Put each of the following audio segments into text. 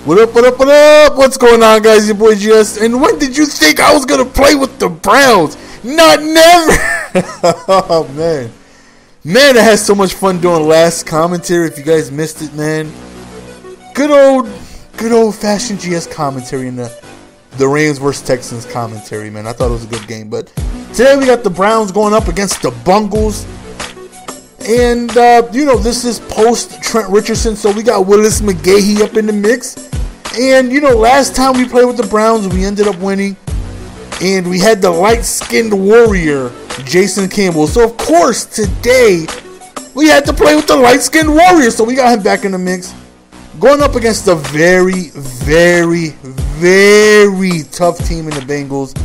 What up, what up, what up? What's going on, guys? Your boy GS. And when did you think I was going to play with the Browns? Not never. Oh, man. Man, I had so much fun doing last commentary. If you guys missed it, man. Good old-fashioned GS commentary in the Rams vs. Texans commentary, man. I thought it was a good game. But today we got the Browns going up against the Bengals. And, this is post-Trent Richardson, so we got Willis McGahee up in the mix. And, last time we played with the Browns, we ended up winning. And we had the light-skinned warrior, Jason Campbell. So, of course, today, we had to play with the light-skinned warrior. So, we got him back in the mix. Going up against a very, very, very tough team in the Bengals.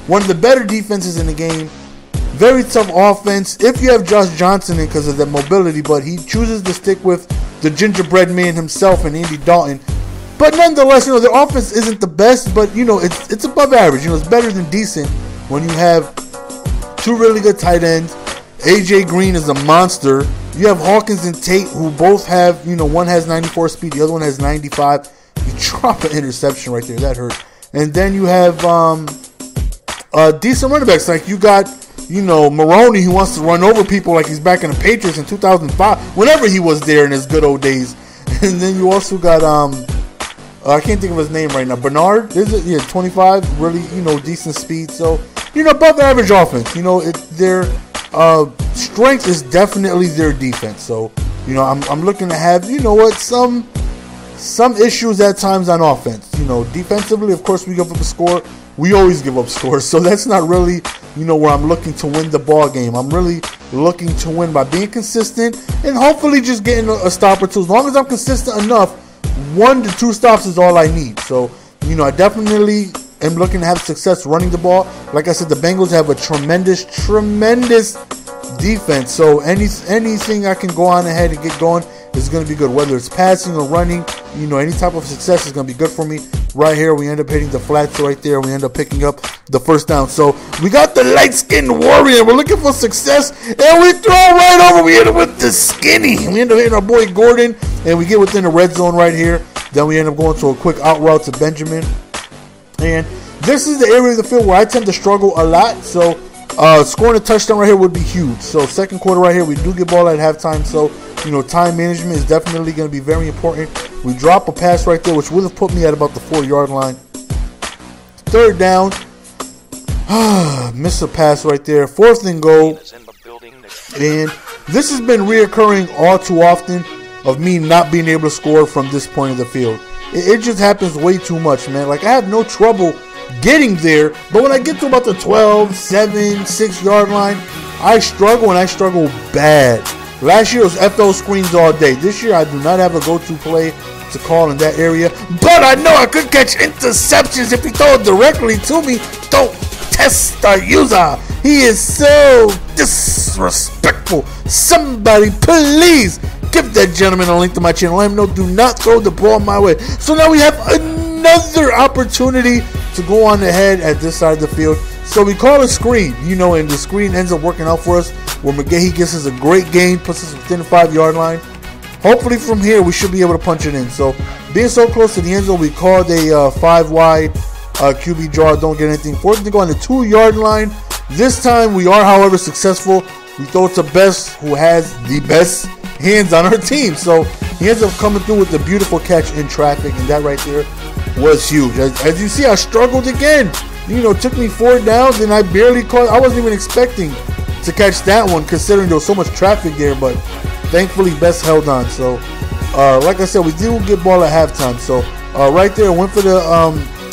One of the better defenses in the game. Very tough offense if you have Josh Johnson in because of that mobility, but he chooses to stick with the gingerbread man himself and Andy Dalton. But nonetheless, the offense isn't the best, but it's above average. It's better than decent when you have two really good tight ends. AJ Green is a monster. You have Hawkins and Tate, who both have, one has 94 speed, the other one has 95. You drop an interception right there, that hurt. And then you have decent running backs, like you got Maroney, who wants to run over people like he's back in the Patriots in 2005, whenever he was there in his good old days. And then you also got, I can't think of his name right now, Bernard, is it? Yeah, 25, really, decent speed. So, above average offense. Their strength is definitely their defense. So, I'm looking to have, some issues at times on offense. Defensively, of course, we give up a score. We always give up scores, so that's not really, where I'm looking to win the ball game. I'm really looking to win by being consistent and hopefully just getting a stop or two. As long as I'm consistent enough, 1 to 2 stops is all I need. So, I definitely am looking to have success running the ball. Like I said, the Bengals have a tremendous defense. So anything I can go on ahead and get going is going to be good. Whether it's passing or running, any type of success is going to be good for me. Right here, we end up hitting the flats right there. We end up picking up the first down. So we got the light-skinned warrior. We're looking for success, and we throw right over. We hit it with the skinny. We end up hitting our boy Gordon, and we get within the red zone right here. Then we end up going to a quick out route to Benjamin. And this is the area of the field where I tend to struggle a lot. So scoring a touchdown right here would be huge. So second quarter right here, we do get ball at halftime. So time management is definitely going to be very important. We drop a pass right there, which would have put me at about the 4-yard line. Third down. Miss a pass right there. Fourth and goal. And this has been reoccurring all too often of me not being able to score from this point of the field. It just happens way too much, man. Like, I have no trouble getting there, but when I get to about the 12, 7, 6-yard line, I struggle, and I struggle bad. Last year was FL screens all day. This year I do not have a go-to play to call in that area. But I know I could catch interceptions if he throw it directly to me. Don't test the user. He is so disrespectful. Somebody please give that gentleman a link to my channel. Let him know do not throw the ball my way. So now we have another opportunity to go on ahead at this side of the field. So we call a screen, and the screen ends up working out for us, where McGahee gets us a great gain, puts us within the 5-yard line. Hopefully from here, we should be able to punch it in. So being so close to the end zone, we called a 5-wide QB draw, don't get anything. Fourth to go on the 2-yard line. This time we are, however, successful. We throw it to Best, who has the best hands on our team. So he ends up coming through with a beautiful catch in traffic, and that right there was huge. As you see, I struggled again. Took me 4 downs, and I barely caught. I wasn't even expecting to catch that one, considering there was so much traffic there. But thankfully, Best held on. So, like I said, we do get ball at halftime. So, right there, I went for the.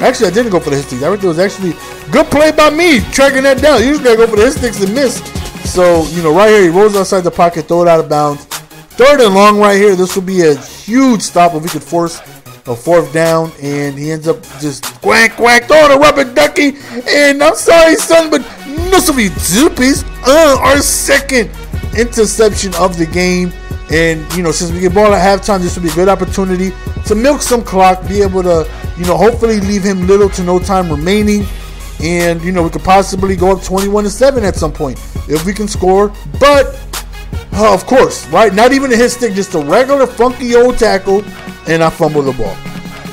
Actually, I didn't go for the hit sticks. That right there was actually good play by me, tracking that down. Usually, I go for the hit sticks and miss. So, right here, he rolls outside the pocket, throw it out of bounds. Third and long right here. This will be a huge stop if we could force a 4th down, and he ends up just quack, throwing a rubber ducky, and I'm sorry, son, but this will be 2 piece. Our second interception of the game, and, since we get ball at halftime, this will be a good opportunity to milk some clock, be able to, hopefully leave him little to no time remaining, and, we could possibly go up 21-7 at some point if we can score, but, of course, right, not even a hit stick, just a regular funky old tackle, and I fumble the ball.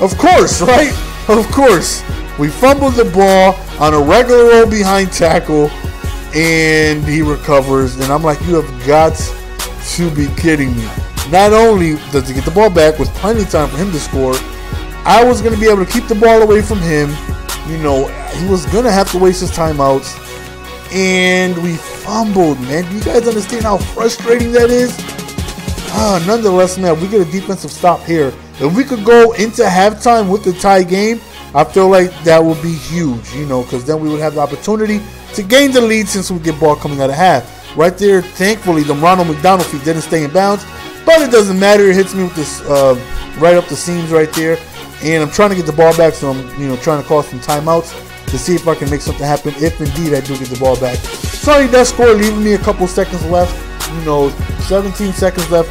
Of course, right? Of course. We fumbled the ball on a regular roll behind tackle, and he recovers. And I'm like, you have got to be kidding me. Not only does he get the ball back with plenty of time for him to score, I was going to be able to keep the ball away from him. You know, he was going to have to waste his timeouts. And we fumbled, man. Do you guys understand how frustrating that is? Nonetheless, man, we get a defensive stop here. If we could go into halftime with the tie game, I feel like that would be huge, you know, because then we would have the opportunity to gain the lead since we get ball coming out of half. Right there, thankfully, the Ronald McDonald feet didn't stay in bounds, but it doesn't matter. It hits me with this right up the seams right there, and I'm trying to get the ball back, so I'm, you know, trying to call some timeouts to see if I can make something happen if indeed I do get the ball back. So he does score, leaving me a couple seconds left, you know, 17 seconds left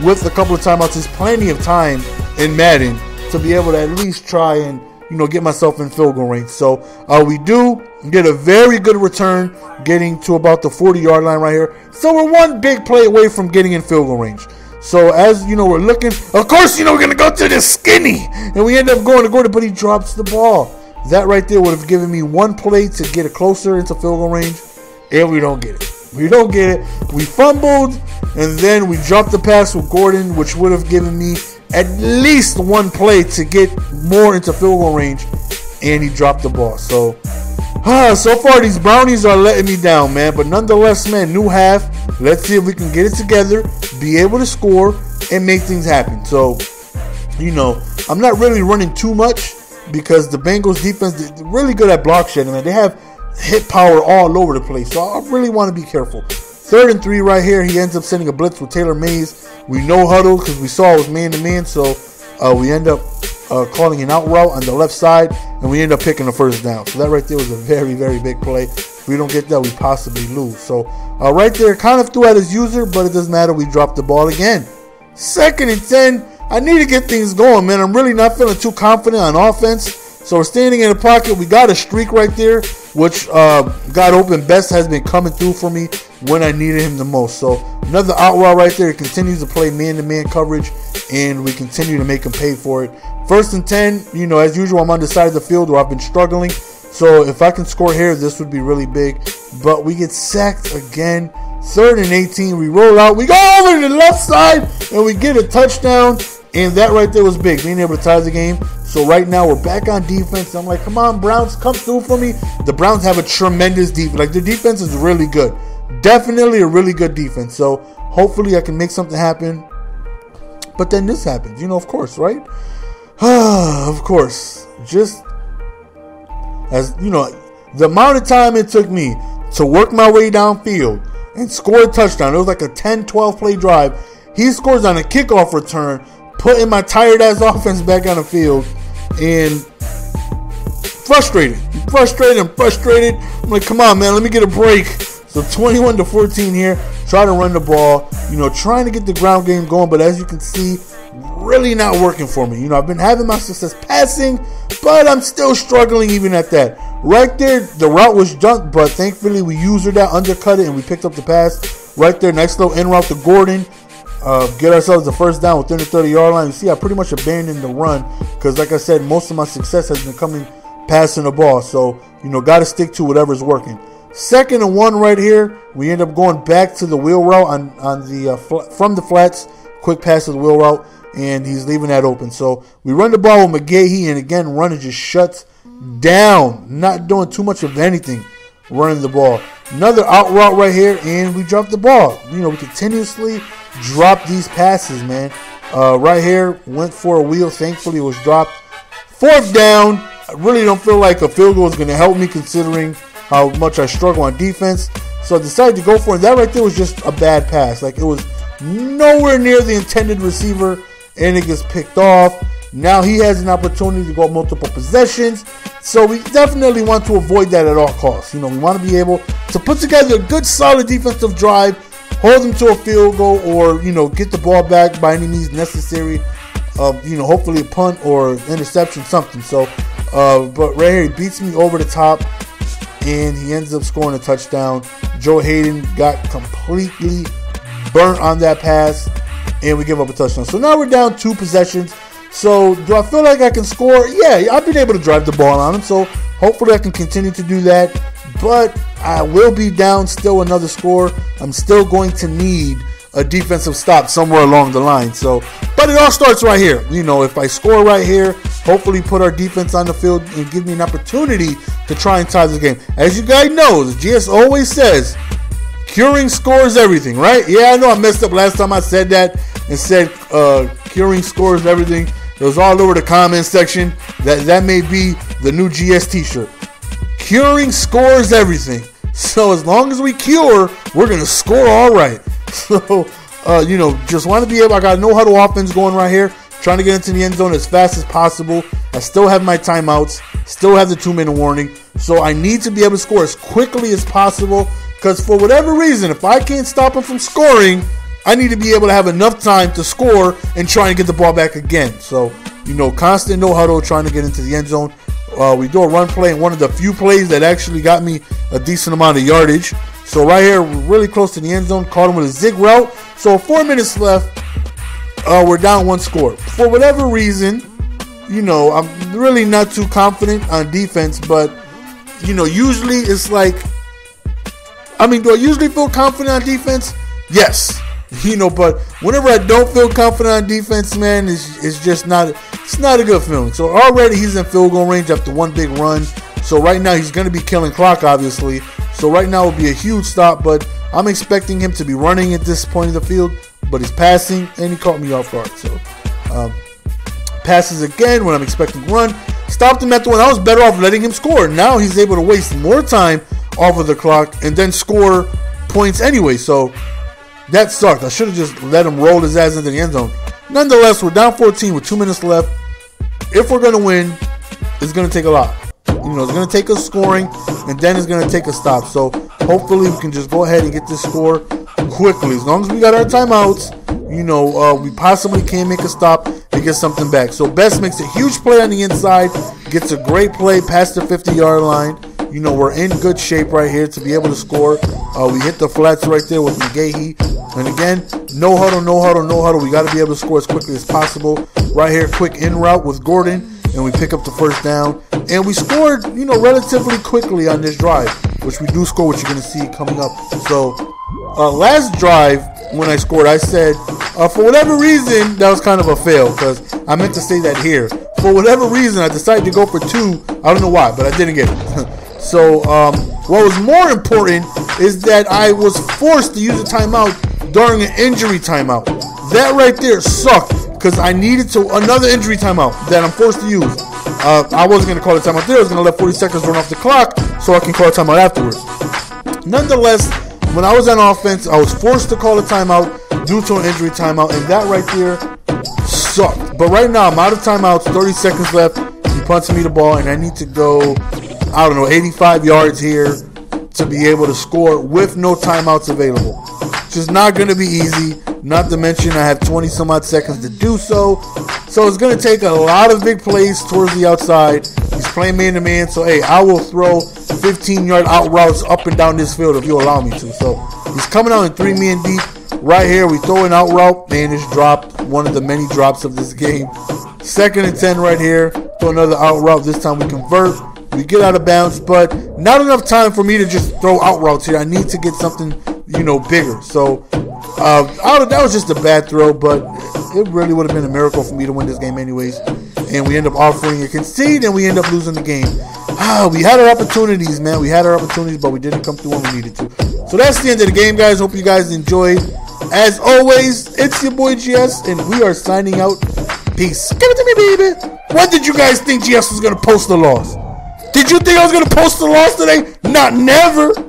with a couple of timeouts. There's plenty of time in Madden to be able to at least try and, you know, get myself in field goal range. So we do get a very good return, getting to about the 40-yard line right here. So we're one big play away from getting in field goal range. So as you know, we're looking, of course, you know, we're going to go to the skinny, and we end up going to Gordon, but he drops the ball. That right there would have given me one play to get it closer into field goal range, and we don't get it. We don't get it. We fumbled, and then we dropped the pass with Gordon, which would have given me at least one play to get more into field goal range, and he dropped the ball. So far these Brownies are letting me down, man. But nonetheless, man, new half. Let's see if we can get it together, be able to score, and make things happen. So, you know, I'm not really running too much because the Bengals defense, they're really good at block shedding, man. They have hit power all over the place. So I really want to be careful. 3rd and 3 right here. He ends up sending a blitz with Taylor Mays. We no huddle because we saw it was man-to-man. So we end up calling an out route on the left side, and we end up picking the first down. So that right there was a very, very big play. If we don't get that, we possibly lose. So right there, kind of threw at his user, but it doesn't matter. We dropped the ball again. 2nd and 10. I need to get things going, man. I'm really not feeling too confident on offense. So we're standing in the pocket. We got a streak right there, which got open. Best has been coming through for me when I needed him the most. So another out route right there. He continues to play man-to-man coverage, and we continue to make him pay for it. 1st and 10, you know, as usual, I'm on the side of the field where I've been struggling. So if I can score here, this would be really big. But we get sacked again. 3rd and 18, we roll out. We go over to the left side, and we get a touchdown. And that right there was big, being able to tie the game. So right now we're back on defense. I'm like, come on, Browns, come through for me. The Browns have a tremendous defense. Like, their defense is really good. Definitely a really good defense. So hopefully I can make something happen. But then this happens, you know, of course, right? Of course. Just as, you know, the amount of time it took me to work my way downfield and score a touchdown. It was like a 10, 12 play drive. He scores on a kickoff return, putting my tired ass offense back on the field, and frustrated. I'm like, come on, man, let me get a break. So 21-14 here. Try to run the ball, you know, trying to get the ground game going, but as you can see, really not working for me. You know, I've been having my success passing, but I'm still struggling even at that. Right there, the route was jumped, but thankfully we used that, undercut it, and we picked up the pass. Right there, nice little in route to Gordon. Get ourselves the first down within the 30-yard line. You see, I pretty much abandoned the run because, like I said, most of my success has been coming passing the ball. So, you know, got to stick to whatever's working. 2nd and 1 right here. We end up going back to the wheel route on the from the flats. Quick pass to the wheel route, and he's leaving that open. So we run the ball with McGahee, and again, running just shuts down. Not doing too much of anything running the ball. Another out route right here, and we drop the ball. You know, we continuously drop these passes, man. Right here, went for a wheel. Thankfully, it was dropped. 4th down. I really don't feel like a field goal is going to help me considering how much I struggle on defense. So I decided to go for it. That right there was just a bad pass. Like, it was nowhere near the intended receiver, and it gets picked off. Now he has an opportunity to go multiple possessions. So we definitely want to avoid that at all costs. You know, we want to be able to put together a good, solid defensive drive, hold them to a field goal, or, you know, get the ball back by any means necessary. You know, hopefully a punt or interception, something. So, but right here, he beats me over the top, and he ends up scoring a touchdown. Joe Hayden got completely burnt on that pass, and we give up a touchdown. So now we're down 2 possessions. So do I feel like I can score? Yeah, I've been able to drive the ball on him. So hopefully I can continue to do that. But I will be down still another score. I'm still going to need a defensive stop somewhere along the line. So, but it all starts right here. You know, if I score right here, hopefully put our defense on the field and give me an opportunity to try and tie the game. As you guys know, the GS always says, curing scores everything, right? Yeah, I know I messed up last time I said that and said curing scores everything. It was all over the comment section. That may be the new GS t-shirt. Curing scores everything. So as long as we cure, we're going to score all right. So, you know, just want to be able, I got a no huddle offense going right here. Trying to get into the end zone as fast as possible. I still have my timeouts. Still have the 2-minute warning. So I need to be able to score as quickly as possible. Because for whatever reason, if I can't stop him from scoring, I need to be able to have enough time to score and try and get the ball back again. So, you know, constant no huddle trying to get into the end zone. We do a run play, and one of the few plays that actually got me a decent amount of yardage. So right here, we're really close to the end zone. Caught him with a zig route. So 4 minutes left. We're down 1 score. For whatever reason, you know, I'm really not too confident on defense. But, you know, usually it's like, I mean, do I usually feel confident on defense? Yes. You know, but whenever I don't feel confident on defense, man, it's just not, it's not a good feeling. So already he's in field goal range after 1 big run. So right now he's going to be killing clock, obviously. So right now will be a huge stop, but I'm expecting him to be running at this point of the field. But he's passing, and he caught me off guard. So passes again when I'm expecting to run. Stopped him at the one. I was better off letting him score. Now he's able to waste more time off of the clock and then score points anyway. So that sucked. I should have just let him roll his ass into the end zone. Nonetheless, we're down 14 with 2 minutes left. If we're going to win, it's going to take a lot. You know, it's going to take us scoring, and then it's going to take a stop. So hopefully we can just go ahead and get this score quickly. As long as we got our timeouts, you know, we possibly can make a stop and get something back. So Best makes a huge play on the inside, gets a great play past the 50-yard line. You know, we're in good shape right here to be able to score. We hit the flats right there with McGahee. And again, no huddle, no huddle, no huddle. We got to be able to score as quickly as possible. Right here, quick in route with Gordon. And we pick up the first down. And we scored, you know, relatively quickly on this drive, which we do score, which you're going to see coming up. So, last drive, when I scored, I said, for whatever reason, that was kind of a fail. Because I meant to say that here. For whatever reason, I decided to go for 2. I don't know why, but I didn't get it. So, what was more important is that I was forced to use a timeout during an injury timeout. That right there sucked because I needed another injury timeout that I'm forced to use. I wasn't going to call a timeout there. I was going to let 40 seconds run off the clock so I can call a timeout afterwards. Nonetheless, when I was on offense, I was forced to call a timeout due to an injury timeout, and that right there sucked. But right now, I'm out of timeouts, 30 seconds left. He punts me the ball, and I need to go, I don't know, 85 yards here to be able to score with no timeouts available. It's just not going to be easy. Not to mention I have 20 some odd seconds to do so. So it's going to take a lot of big plays towards the outside. He's playing man-to-man. So, hey, I will throw 15-yard out routes up and down this field if you allow me to. So he's coming out in 3 men deep. Right here, we throw an out route. Man, it's dropped. One of the many drops of this game. 2nd and 10 right here. Throw another out route. This time we convert. We get out of bounds, but not enough time for me to just throw out routes here. I need to get something, you know, bigger. So that was just a bad throw, but it really would have been a miracle for me to win this game anyways. And we end up offering a concede, and we end up losing the game. We had our opportunities, man. We had our opportunities, but we didn't come through when we needed to. So that's the end of the game, guys. Hope you guys enjoyed. As always, it's your boy GS, and we are signing out. Peace. Give it to me, baby. When did you guys think GS was going to post the loss? Did you think I was going to post the loss today? Not never.